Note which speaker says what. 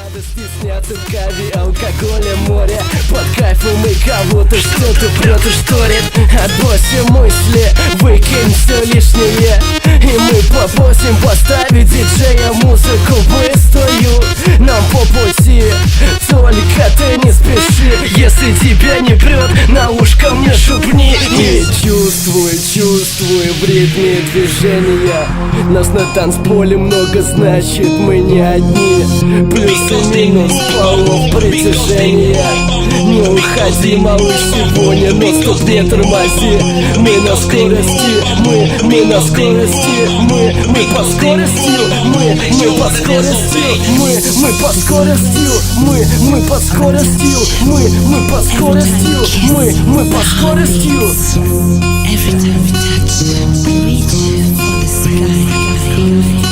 Speaker 1: надо стесняться в крови алкоголя море. Под кайфом и кого-то что-то прет и шторит. Отбросим мысли, выкинь все лишнее, и мы попросим поставить диджея музыку быструю. Нам по пути, только ты не спеши. Если тебя не прет, на ушко мне шепни. И чувствуй в ритме движения. Нас на танцполе много, значит мы не одни. Плюс и минус полов притяжения. Не уходи, малыш, сегодня, но стоп, не тормози. Мы на скорости, мы на скорости, мы по скоростью, мы по скоростью, мы по скоростью, мы по скоростью, мы по скоростью, мы по скоростью.
Speaker 2: Every time we touch, we reach for the sky.